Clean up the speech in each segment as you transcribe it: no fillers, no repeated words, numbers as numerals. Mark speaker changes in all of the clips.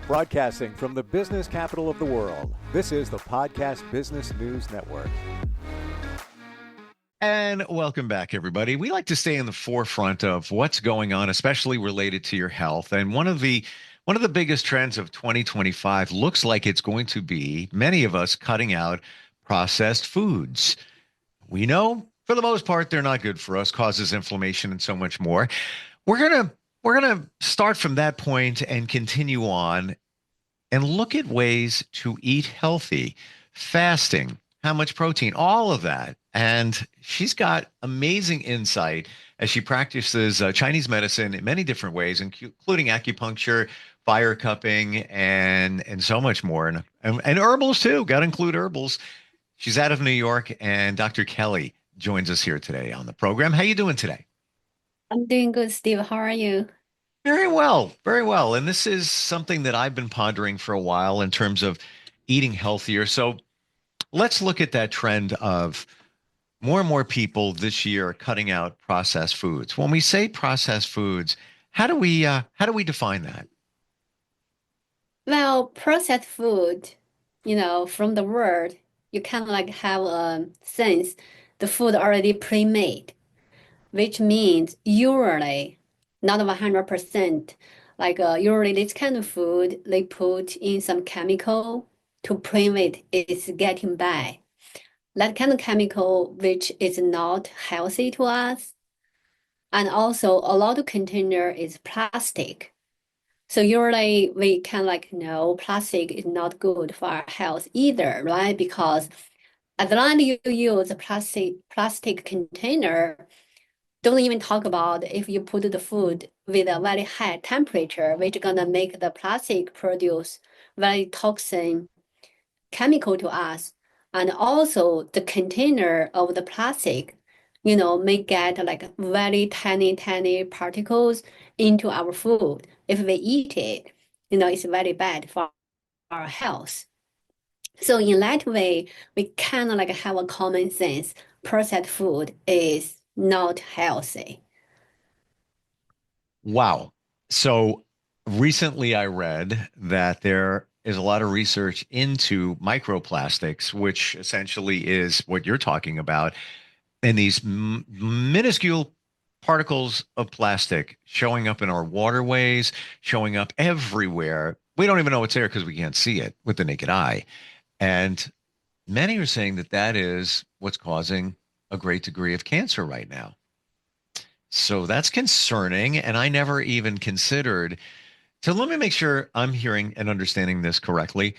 Speaker 1: Broadcasting from the business capital of the world, this is the Podcast Business News Network.
Speaker 2: And welcome back, everybody. We like to stay in the forefront of what's going on, especially related to your health. And one of the biggest trends of 2025 looks like it's going to be many of us cutting out processed foods. We know for the most part they're not good for us, causes inflammation and so much more. We're gonna start from that point and continue on and look at ways to eat healthy, fasting, how much protein, all of that. And she's got amazing insight as she practices Chinese medicine in many different ways, including acupuncture, fire cupping, and so much more. And herbals too. Got to include herbals. She's out of New York, and Dr. Kelly joins us here today on the program. How you doing today?
Speaker 3: I'm doing good, Steve. How are you?
Speaker 2: Very well, very well. And this is something that I've been pondering for a while in terms of eating healthier. So let's look at that trend of more and more people this year cutting out processed foods. When we say processed foods, how do we define that?
Speaker 3: Well, processed food, from the word, you kind of like have a sense the food already pre-made, which means usually not 100%. Like usually this kind of food, they put in some chemical to prevent it's getting bad. That kind of chemical which is not healthy to us. And also a lot of container is plastic. So usually we can like know plastic is not good for our health either, right? Because as long as you use a plastic container, don't even talk about if you put the food with a very high temperature, which gonna make the plastic produce very toxin chemical to us. And also the container of the plastic, may get like very tiny, tiny particles into our food. If we eat it, it's very bad for our health. So in that way, we kind of like have a common sense. Processed food is not healthy.
Speaker 2: Wow. So recently I read that there is a lot of research into microplastics, which essentially is what you're talking about, and these minuscule particles of plastic showing up in our waterways, showing up everywhere. We don't even know it's there because we can't see it with the naked eye. And many are saying that that is what's causing a great degree of cancer right now. So that's concerning. And I never even considered. So let me make sure I'm hearing and understanding this correctly.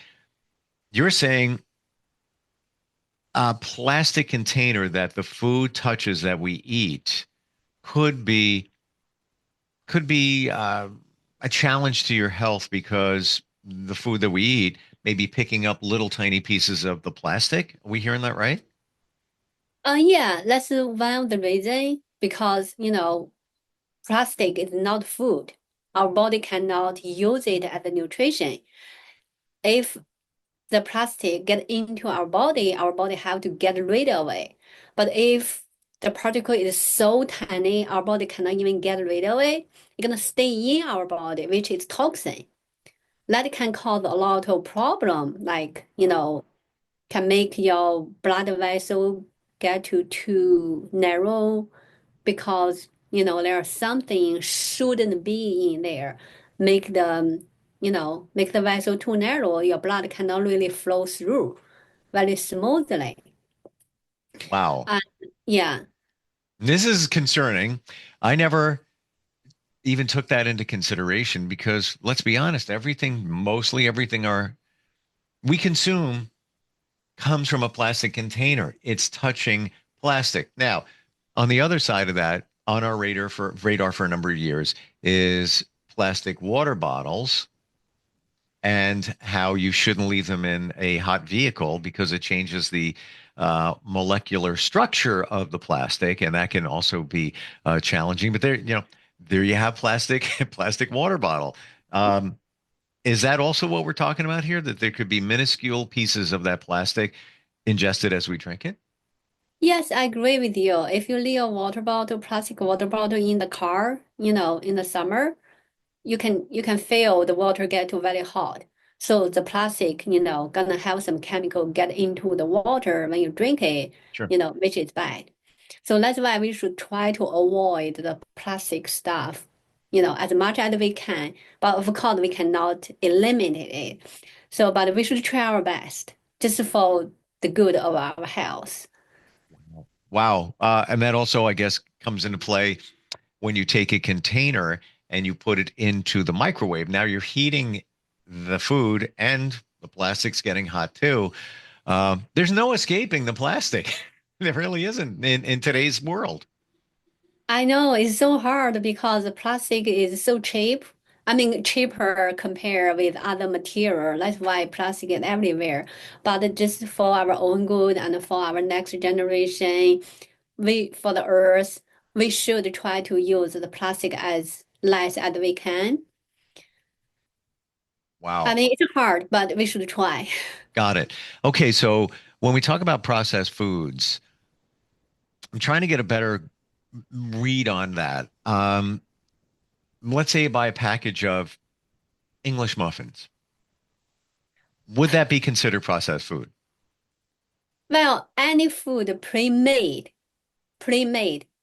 Speaker 2: You're saying a plastic container that the food touches that we eat could be could be a challenge to your health because the food that we eat may be picking up little tiny pieces of the plastic. Are we hearing that right?
Speaker 3: Yeah, that's one of the reason because, plastic is not food. Our body cannot use it as a nutrition. If the plastic get into our body have to get rid of it. But if the particle is so tiny, our body cannot even get rid of it, it's gonna stay in our body, which is toxin. That can cause a lot of problem, like, can make your blood vessel get too narrow because there's something shouldn't be in there, make make the vessel too narrow, your blood cannot really flow through very smoothly.
Speaker 2: Wow.
Speaker 3: And yeah,
Speaker 2: This is concerning. I never even took that into consideration because let's be honest, mostly everything we consume comes from a plastic container. It's touching plastic. Now, on the other side of that, on our radar for a number of years is plastic water bottles and how you shouldn't leave them in a hot vehicle because it changes the molecular structure of the plastic, and that can also be challenging. But there you have plastic, plastic water bottle. Um, is that also what we're talking about here? That there could be minuscule pieces of that plastic ingested as we drink it?
Speaker 3: yes, I agree with you. If you leave a water bottle, plastic water bottle in the car, in the summer, you can feel the water get to very hot. So the plastic, gonna have some chemical get into the water when you drink it,
Speaker 2: Sure.
Speaker 3: which is bad. So that's why we should try to avoid the plastic stuff, as much as we can. But of course, we cannot eliminate it. So, but we should try our best just for the good of our health.
Speaker 2: Wow. And that also, I guess, comes into play when you take a container and you put it into the microwave. Now you're heating the food and the plastic's getting hot too. There's no escaping the plastic. There really isn't in today's world.
Speaker 3: I know it's so hard because the plastic is so cheap. I mean, cheaper compared with other material. That's why plastic is everywhere. But just for our own good and for our next generation, for the earth, we should try to use the plastic as less as we can. I
Speaker 2: Wow.
Speaker 3: mean, it's hard, but we should try.
Speaker 2: Got it. Okay, so when we talk about processed foods, I'm trying to get a better read on that. Let's say you buy a package of English muffins. Would that be considered processed food?
Speaker 3: Well, any food pre-made,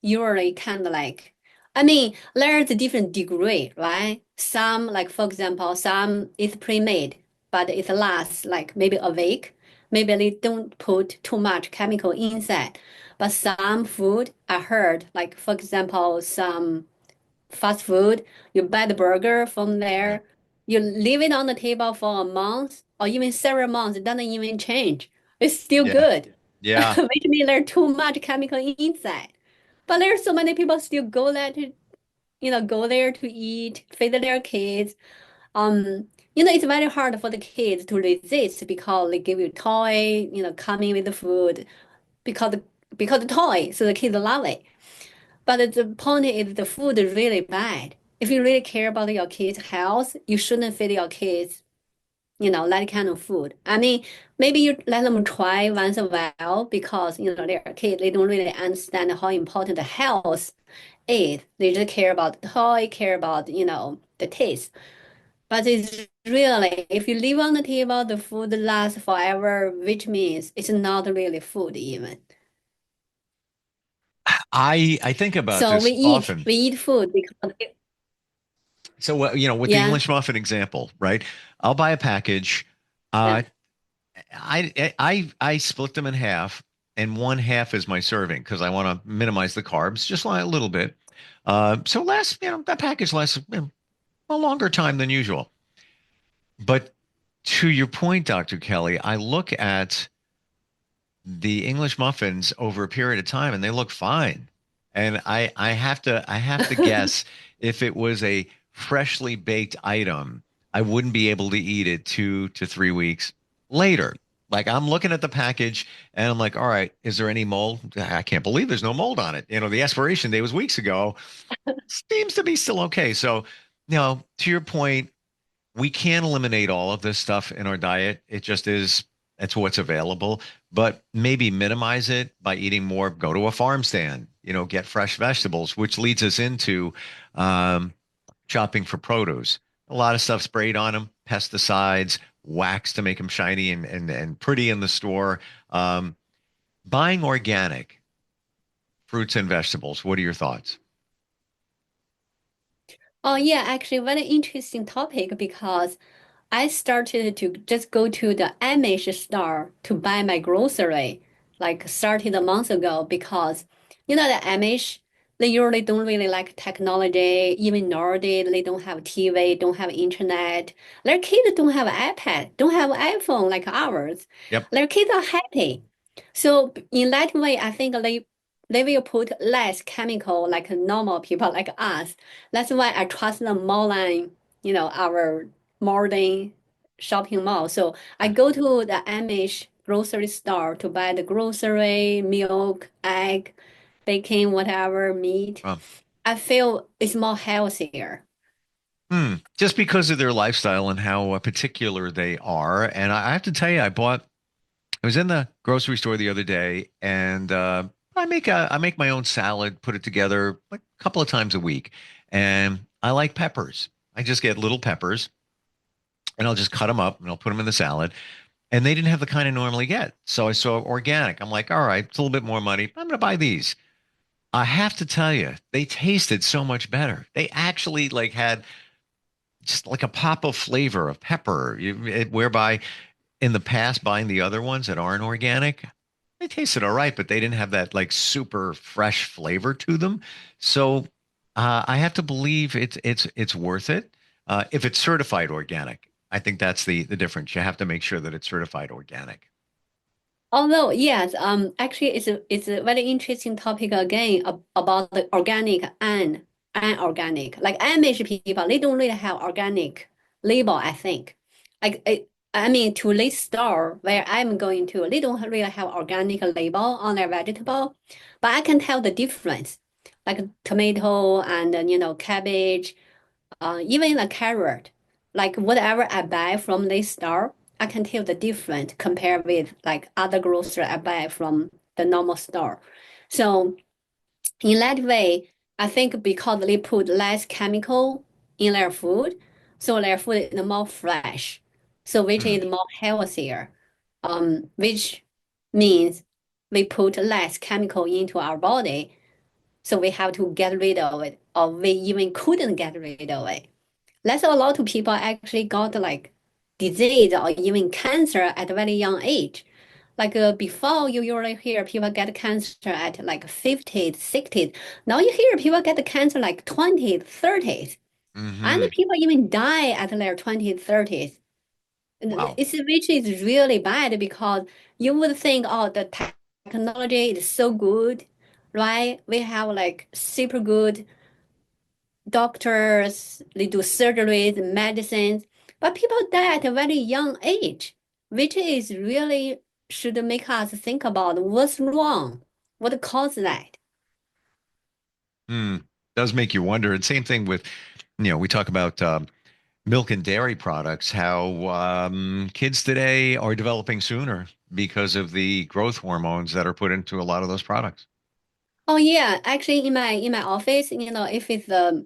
Speaker 3: usually kind of like, I mean, there's a different degree, right? Some, like for example, some is pre-made, but it lasts like maybe a week. Maybe they don't put too much chemical inside. But some food I heard, like for example, some fast food, you buy the burger from
Speaker 2: Yeah.
Speaker 3: there, you leave it on the table for a month or even several months, it doesn't even change. It's still
Speaker 2: Yeah.
Speaker 3: good,
Speaker 2: Yeah.
Speaker 3: which means there's too much chemical inside. But there's so many people still go there to eat, feed their kids. It's very hard for the kids to resist because they give you toy, coming with the food because because the toy, so the kids love it. But the point is the food is really bad. If you really care about your kids' health, you shouldn't feed your kids, that kind of food. I mean, maybe you let them try once in a while because, they're kids. They don't really understand how important the health is. They just care about the toy, care about, the taste. But it's really, if you leave on the table, the food lasts forever, which means it's not really food even.
Speaker 2: I think about
Speaker 3: So we
Speaker 2: this
Speaker 3: eat,
Speaker 2: often.
Speaker 3: we eat food because,
Speaker 2: So, with the
Speaker 3: yeah,
Speaker 2: English muffin example, right? I'll buy a package.
Speaker 3: yeah.
Speaker 2: Uh, I split them in half, and one half is my serving because I want to minimize the carbs just like a little bit. So that package lasts a longer time than usual. But to your point, Dr. Kelly, I look at the English muffins over a period of time and they look fine. And I have to guess if it was a freshly baked item, I wouldn't be able to eat it 2 to 3 weeks later. Like I'm looking at the package and I'm like, all right, is there any mold? I can't believe there's no mold on it. The expiration date was weeks ago. Seems to be still okay. So, to your point, we can eliminate all of this stuff in our diet. It's what's available, but maybe minimize it by eating more, go to a farm stand, get fresh vegetables, which leads us into um, shopping for produce. A lot of stuff sprayed on them, pesticides, wax to make them shiny and pretty in the store. Um, Buying organic fruits and vegetables. What are your thoughts?
Speaker 3: Oh yeah, actually very interesting topic because I started to just go to the Amish store to buy my grocery, like started a month ago because the Amish, they usually don't really like technology. Even nowadays, they don't have TV, don't have internet. Their kids don't have iPad, don't have iPhone like ours.
Speaker 2: Yep.
Speaker 3: Their kids are happy. So in that way, I think they will put less chemical like normal people like us. That's why I trust them more than our modern shopping mall. So I go to the Amish grocery store to buy the grocery, milk, egg, bacon, whatever, meat.
Speaker 2: Um,
Speaker 3: I feel it's more healthier.
Speaker 2: just because of their lifestyle and how particular they are. And I have to tell you, I was in the grocery store the other day, and I make my own salad, put it together like a couple of times a week, and I like peppers. I just get little peppers and I'll just cut them up and I'll put them in the salad. And they didn't have the kind I normally get. So I saw organic. I'm like, all right, it's a little bit more money. I'm going to buy these. I have to tell you, they tasted so much better. They actually like had just like a pop of flavor of pepper, whereby in the past buying the other ones that aren't organic, they tasted all right, but they didn't have that like super fresh flavor to them. So I have to believe it's worth it if it's certified organic. I think that's the difference. You have to make sure that it's certified organic.
Speaker 3: Although, yes, actually, it's a very interesting topic again about the organic and unorganic. Like Amish people, they don't really have organic label, I think. Like, I mean, to this store where I'm going to, they don't really have organic label on their vegetable, but I can tell the difference. Like tomato and cabbage, even the carrot, like whatever I buy from this store, I can tell the difference compared with like other grocery I buy from the normal store. So in that way, I think because they put less chemical in their food, so their food is more fresh, so which
Speaker 2: Hmm.
Speaker 3: is more healthier, which means we put less chemical into our body, so we have to get rid of it, or we even couldn't get rid of it. That's a lot of people actually got like disease or even cancer at a very young age. Like before, you usually hear people get cancer at like 50s, 60s. Now you hear people get cancer like 20s, 30s. And
Speaker 2: Hmm.
Speaker 3: people even die at their 20s, 30s.
Speaker 2: Wow.
Speaker 3: Which is really bad because you would think, oh, the technology is so good, right? We have like super good doctors, they do surgeries, medicines, but people die at a very young age, which is really should make us think about what's wrong, what caused that.
Speaker 2: Hmm. Does make you wonder. And same thing with, we talk about milk and dairy products, how kids today are developing sooner because of the growth hormones that are put into a lot of those products.
Speaker 3: Oh yeah, actually in my office, if it's a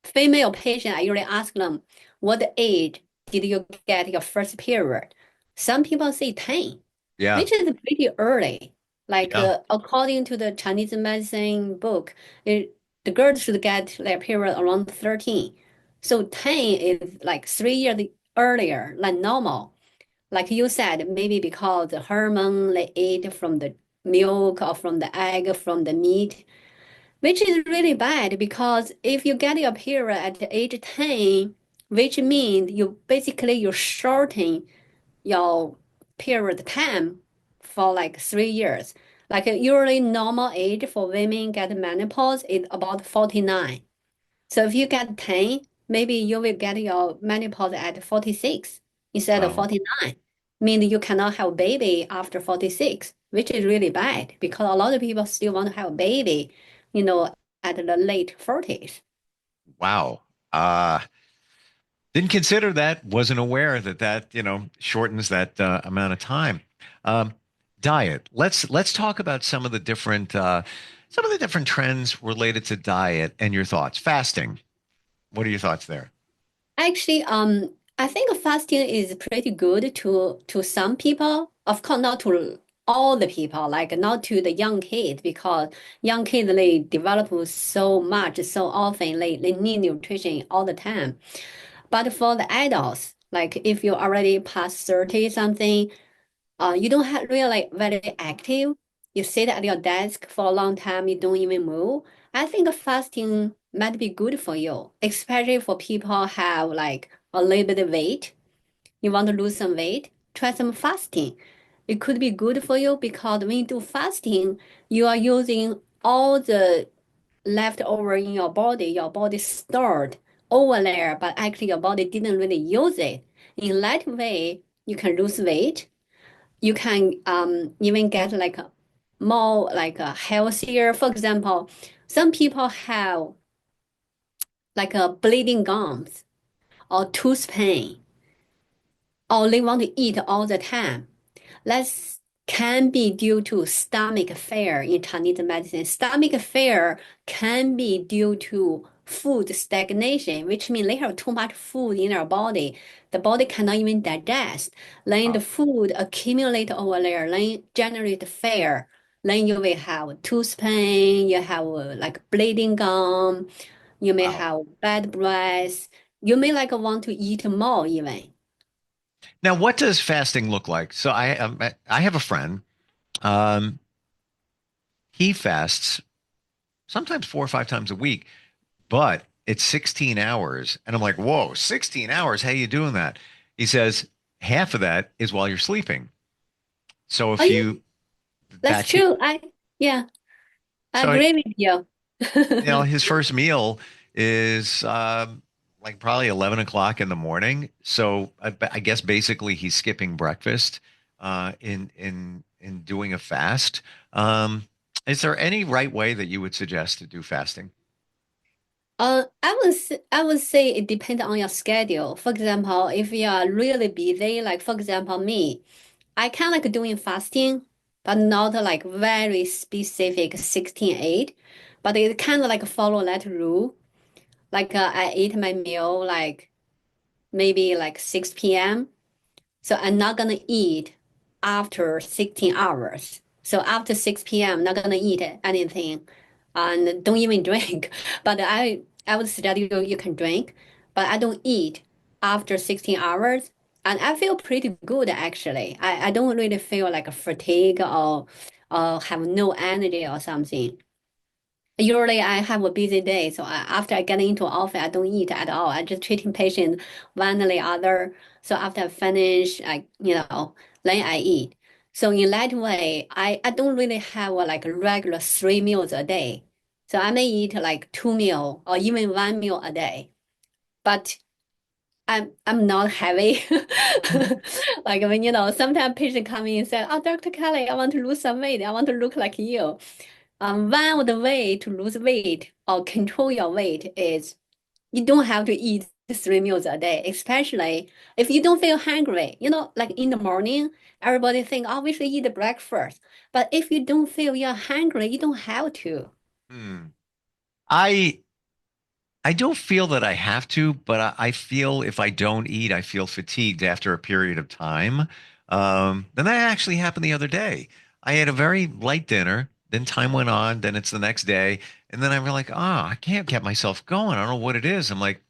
Speaker 3: female patient, I usually ask them, what age did you get your first period? Some people say 10,
Speaker 2: Yeah.
Speaker 3: which is pretty early. Like
Speaker 2: Yeah.
Speaker 3: according to the Chinese medicine book, the girls should get their period around 13. So 10 is like 3 years earlier than normal. Like you said, maybe because the hormone they ate from the milk or from the egg, from the meat, which is really bad because if you get your period at the age 10, which means you're shorting your period time for like 3 years. Like usually normal age for women get menopause is about 49. So if you get 10, maybe you will get your menopause at 46 instead of
Speaker 2: Wow.
Speaker 3: 49. Meaning you cannot have baby after 46, which is really bad because a lot of people still want to have a baby, you know, at the late 40s.
Speaker 2: Wow. Uh, didn't consider that, wasn't aware that shortens that amount of time. Um, Diet. Let's talk about some of the different trends related to diet and your thoughts. Fasting. What are your thoughts there?
Speaker 3: Actually, I think fasting is pretty good to some people. Of course, not to all the people, like not to the young kids, because young kids they develop so much so often, they need nutrition all the time. But for the adults, like if you already past 30 something, you don't have really very active. You sit at your desk for a long time, you don't even move. I think fasting might be good for you, especially for people have like a little bit of weight. You want to lose some weight, try some fasting. It could be good for you because when you do fasting, you are using all the leftover in your body stored over there, but actually your body didn't really use it. In that way, you can lose weight, you can even get like a more like a healthier. For example, some people have like a bleeding gums or tooth pain, or they want to eat all the time. Let's can be due to stomach failure in Chinese medicine. Stomach failure can be due to food stagnation, which means they have too much food in their body. The body cannot even digest. Then the
Speaker 2: Oh,
Speaker 3: food accumulate over there, then generate failure. Then you will have tooth pain, you have like bleeding gum, you may
Speaker 2: wow.
Speaker 3: have bad breath. You may like want to eat more even.
Speaker 2: Now, what does fasting look like? So I have a friend. Um, he fasts sometimes 4 or 5 times a week, but it's 16 hours. And I'm like, whoa, 16 hours? How are you doing that? He says half of that is while you're sleeping. So
Speaker 3: Oh
Speaker 2: if
Speaker 3: yeah,
Speaker 2: you
Speaker 3: that's
Speaker 2: that's
Speaker 3: true. Yeah, I
Speaker 2: so
Speaker 3: agree with you.
Speaker 2: his first meal is like probably 11 o'clock in the morning. So I guess basically he's skipping breakfast in doing a fast. Is there any right way that you would suggest to do fasting?
Speaker 3: I would say it depends on your schedule. For example, if you are really busy, like for example me, I kind of like doing fasting, but not like very specific 16/8, but it kind of like follow that rule. Like I eat my meal like maybe like 6 p.m. So I'm not gonna eat after 16 hours. So after 6 p.m., not gonna eat anything and don't even drink. But I would suggest you can drink, but I don't eat after 16 hours. And I feel pretty good actually. I don't really feel like a fatigue or have no energy or something. Usually I have a busy day, so after I get into office, I don't eat at all. I just treating patients one or the other. So after I finish, then I eat. So in that way, I don't really have like a regular 3 meals a day. So I may eat like 2 meal or even 1 meal a day. But I'm not heavy. Like when sometimes patient come in and say, "Oh, Dr. Kelly, I want to lose some weight. I want to look like you." One of the way to lose weight or control your weight is you don't have to eat 3 meals a day, especially if you don't feel hungry. Like in the morning, everybody think, oh, we should eat breakfast. But if you don't feel you're hungry, you don't have to.
Speaker 2: Hmm. I I don't feel that I have to, but I feel if I don't eat, I feel fatigued after a period of time. And that actually happened the other day. I had a very light dinner, then time went on, then it's the next day, and then I'm like, I can't get myself going. I don't know what it is. I'm like,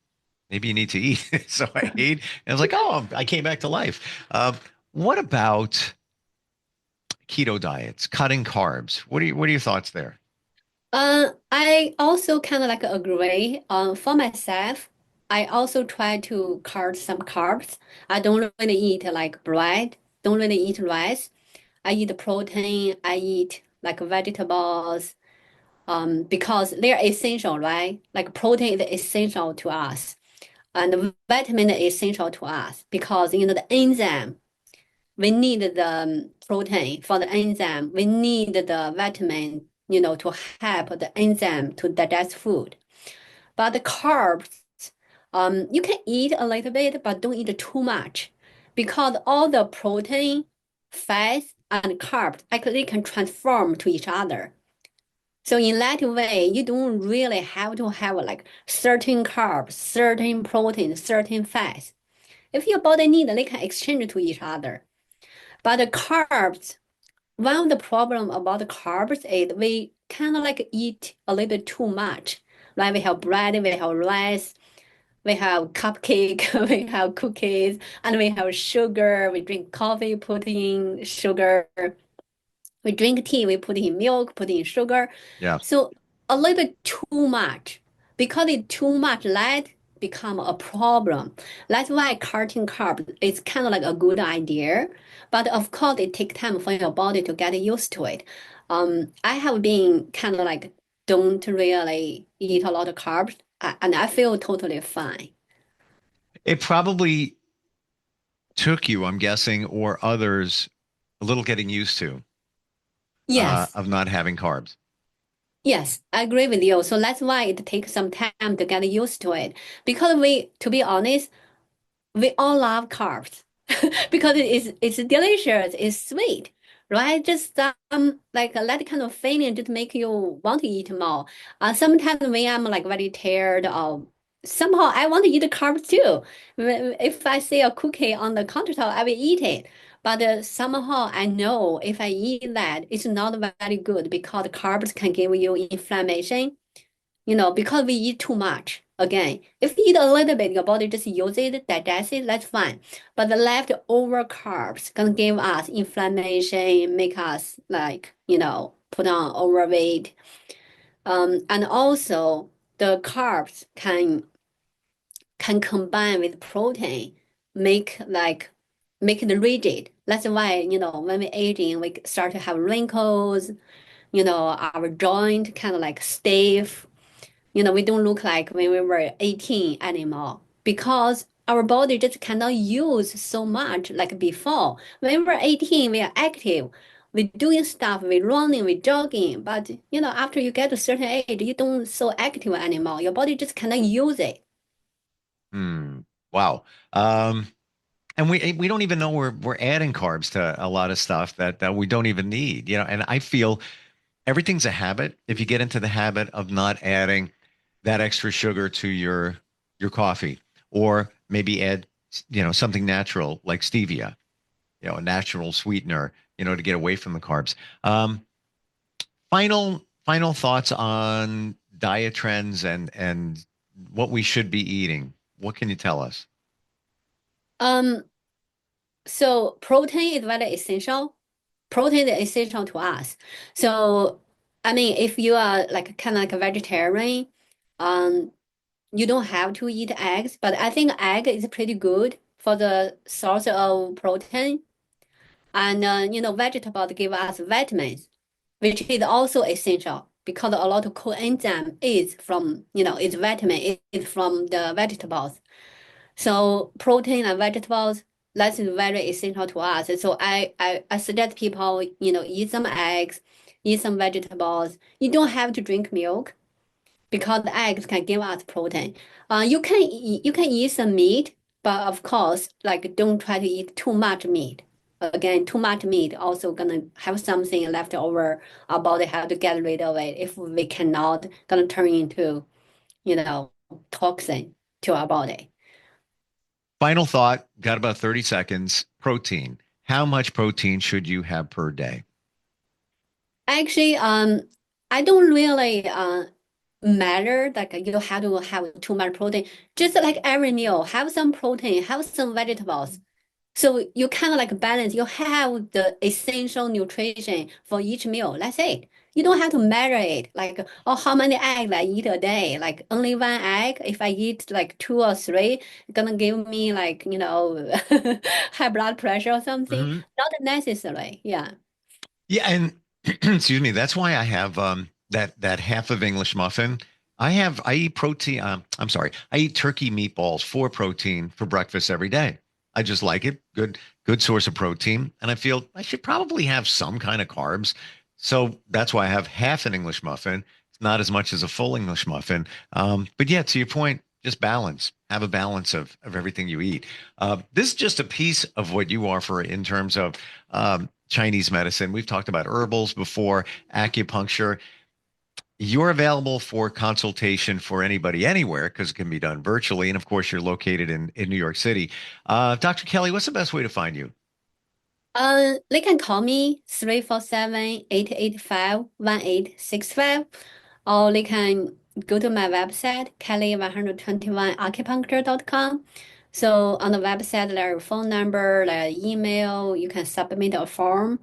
Speaker 2: maybe you need to eat. So I ate, and I was like, I came back to life. What about keto diets, cutting carbs? What are your thoughts there?
Speaker 3: I also kind of like agree. For myself, I also try to cut some carbs. I don't really eat like bread, don't really eat rice. I eat protein, I eat like vegetables, because they're essential, right? Like protein is essential to us, and vitamin is essential to us because the enzyme we need the protein for the enzyme. We need the vitamin, to help the enzyme to digest food. But the carbs, you can eat a little bit, but don't eat too much because all the protein, fats, and carbs actually can transform to each other. So in that way, you don't really have to have like certain carbs, certain protein, certain fats. If your body need, they can exchange to each other. But the carbs, one of the problem about the carbs is we kind of like eat a little bit too much. Like we have bread, we have rice, we have cupcake, we have cookies, and we have sugar. We drink coffee, put in sugar. We drink tea, we put in milk, put in sugar.
Speaker 2: Yeah.
Speaker 3: So a little bit too much. Because it too much, that become a problem. That's why cutting carbs is kind of like a good idea. But of course, it takes time for your body to get used to it. I have been kind of like don't really eat a lot of carbs, and I feel totally fine.
Speaker 2: It probably took you, I'm guessing, or others a little getting used to
Speaker 3: Yes,
Speaker 2: of not having carbs.
Speaker 3: yes, I agree with you. So that's why it takes some time to get used to it. Because to be honest, we all love carbs because it's delicious, it's sweet. right? Just like that kind of feeling just make you want to eat more. Sometimes when I'm like very tired or somehow I want to eat carbs too. If I see a cookie on the countertop, I will eat it. But somehow I know if I eat that, it's not very good because carbs can give you inflammation. Because we eat too much. Again, if you eat a little bit, your body just use it, digest it, that's fine. But the leftover carbs can give us inflammation, make us like, put on overweight. And also the carbs can combine with protein, make it rigid. That's why, when we aging, we start to have wrinkles, our joint kind of like stiff. We don't look like when we were 18 anymore because our body just cannot use so much like before. When we were 18, we are active. We're doing stuff, we're running, we're jogging. But, after you get to a certain age, you don't so active anymore. Your body just cannot use it.
Speaker 2: Hmm. Wow. And we don't even know we're adding carbs to a lot of stuff that we don't even need, and I feel everything's a habit. If you get into the habit of not adding that extra sugar to your coffee, or maybe add, something natural like stevia, a natural sweetener, to get away from the carbs. Final thoughts on diet trends and what we should be eating. What can you tell us?
Speaker 3: Um, so protein is very essential. Protein is essential to us. So, I mean, if you are like kind of like a vegetarian, um, you don't have to eat eggs, but I think egg is pretty good for the source of protein. And vegetables give us vitamins, which is also essential because a lot of coenzyme is from, it's vitamin is from the vegetables. So protein and vegetables, that is very essential to us. So I suggest people, eat some eggs, eat some vegetables. You don't have to drink milk because the eggs can give us protein. You can eat some meat, but of course, like don't try to eat too much meat. Again, too much meat also gonna have something left over. Our body have to get rid of it. If we cannot, gonna turn into, you know, toxin to our body.
Speaker 2: Final thought, got about 30 seconds. Protein. How much protein should you have per day?
Speaker 3: Actually, I don't really matter like you have to have too much protein. Just like every meal, have some protein, have some vegetables. So you kind of like balance. You have the essential nutrition for each meal. That's it. You don't have to measure it like, oh, how many eggs I eat a day. Like only one egg. If I eat like two or three, it's gonna give me like, high blood pressure or something.
Speaker 2: Mhm.
Speaker 3: Not necessary. Yeah.
Speaker 2: Yeah, and excuse me, that's why I have that half of English muffin. I eat protein. I'm sorry, I eat turkey meatballs for protein for breakfast every day. I just like it. Good source of protein, and I feel I should probably have some kind of carbs. So that's why I have half an English muffin. It's not as much as a full English muffin. But yeah, to your point, just balance. Have a balance of everything you eat. This is just a piece of what you offer in terms of Chinese medicine. We've talked about herbals before, acupuncture. You're available for consultation for anybody anywhere because it can be done virtually. And of course, you're located in New York City. Dr. Kelly, what's the best way to find you?
Speaker 3: They can call me 347-885-1865, or they can go to my website, kelly121acupuncture.com. So on the website, there are phone number, there are email, you can submit a form.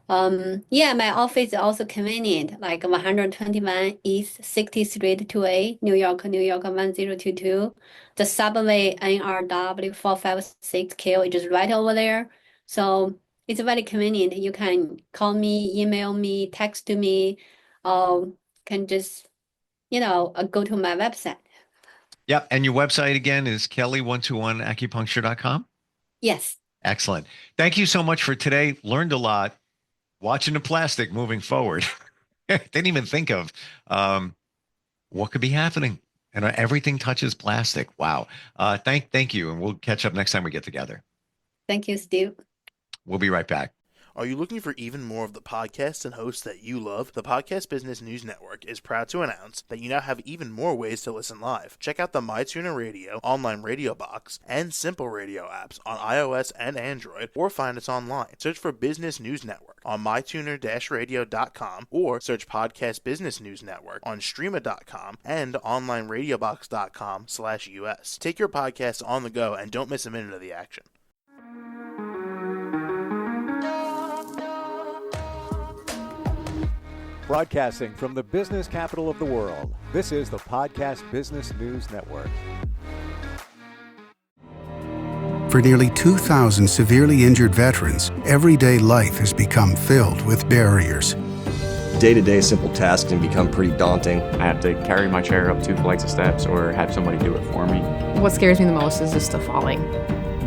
Speaker 3: Yeah, my office is also convenient, like 121 East 60th Street 2A, New York 1022. The subway NRW 456Q is just right over there. So it's very convenient. You can call me, email me, text to me, or can just, go to my website.
Speaker 2: Yep. And your website again is kelly121acupuncture.com.
Speaker 3: Yes.
Speaker 2: Excellent. Thank you so much for today. Learned a lot. Watching the plastic moving forward. Didn't even think of um, what could be happening. And everything touches plastic. Wow. Thank you. And we'll catch up next time we get together.
Speaker 3: Thank you, Steve.
Speaker 2: We'll be right back.
Speaker 4: Are you looking for even more of the podcasts and hosts that you love? The Podcast Business News Network is proud to announce that you now have even more ways to listen live. Check out the MyTuner Radio, online radio box, and Simple Radio apps on iOS and Android, or find us online. Search for Business News Network on mytuner-radio.com, or search Podcast Business News Network on streama.com and onlineradiobox.com/US. Take your podcast on the go and don't miss a minute of the action.
Speaker 1: Broadcasting from the business capital of the world, this is the Podcast Business News Network.
Speaker 5: For nearly 2,000 severely injured veterans, everyday life has become filled with barriers.
Speaker 6: Day-to-day simple tasks can become pretty daunting.
Speaker 7: I have to carry my chair up 2 flights of steps or have somebody do it for me.
Speaker 8: What scares me the most is just the falling.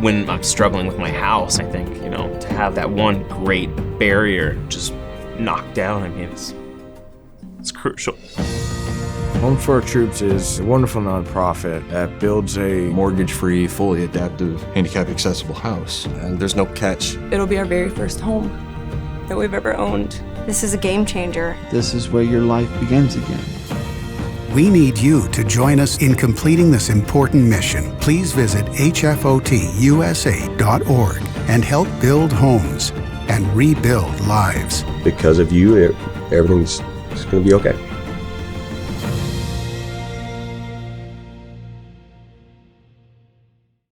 Speaker 9: When I'm struggling with my house, I think, to have that one great barrier just knocked down, it's crucial.
Speaker 10: Home for Our Troops is a wonderful nonprofit that builds a
Speaker 6: Mortgage-free, fully adaptive, handicap-accessible house. And there's no catch.
Speaker 11: It'll be our very first home that we've ever owned. This is a game changer.
Speaker 12: This is where your life begins again.
Speaker 5: We need you to join us in completing this important mission. Please visit hfotusa.org and help build homes and rebuild lives.
Speaker 6: Because of you, everything's going to be okay.